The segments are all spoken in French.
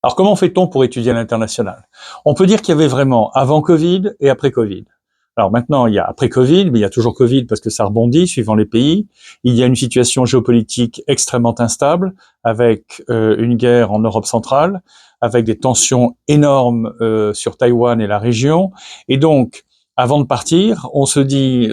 Alors, comment fait-on pour étudier à l'international? On peut dire qu'il y avait vraiment avant Covid et après Covid. Alors maintenant, il y a après Covid, mais il y a toujours Covid parce que ça rebondit suivant les pays. Il y a une situation géopolitique extrêmement instable avec une guerre en Europe centrale, avec des tensions énormes sur Taïwan et la région. Et donc, avant de partir, on se dit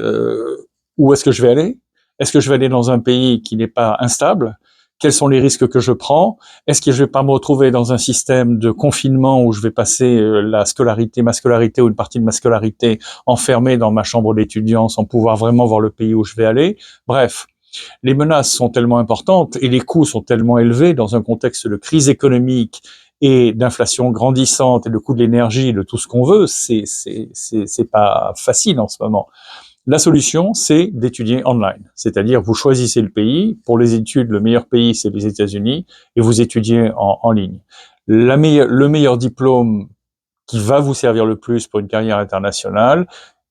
où est-ce que je vais aller? Est-ce que je vais aller dans un pays qui n'est pas instable? Quels sont les risques que je prends? Est-ce que je vais pas me retrouver dans un système de confinement où je vais passer ma scolarité ou une partie de ma scolarité enfermée dans ma chambre d'étudiant sans pouvoir vraiment voir le pays où je vais aller? Bref, les menaces sont tellement importantes et les coûts sont tellement élevés dans un contexte de crise économique et d'inflation grandissante et de coût de l'énergie, de tout ce qu'on veut, c'est pas facile en ce moment. La solution, c'est d'étudier online. C'est-à-dire, vous choisissez le pays. Pour les études, le meilleur pays, c'est les États-Unis, et vous étudiez en ligne. Le meilleur diplôme qui va vous servir le plus pour une carrière internationale,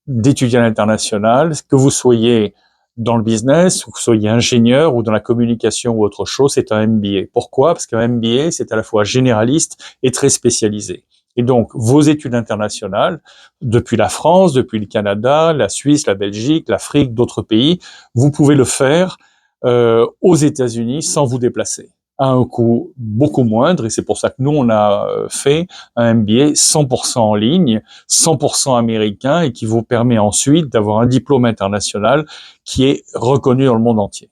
d'étudier à l'international, que vous soyez dans le business, ou que vous soyez ingénieur, ou dans la communication, ou autre chose, c'est un MBA. Pourquoi? Parce qu'un MBA, c'est à la fois généraliste et très spécialisé. Et donc, vos études internationales, depuis la France, depuis le Canada, la Suisse, la Belgique, l'Afrique, d'autres pays, vous pouvez le faire aux États-Unis sans vous déplacer, à un coût beaucoup moindre. Et c'est pour ça que nous, on a fait un MBA 100% en ligne, 100% américain, et qui vous permet ensuite d'avoir un diplôme international qui est reconnu dans le monde entier.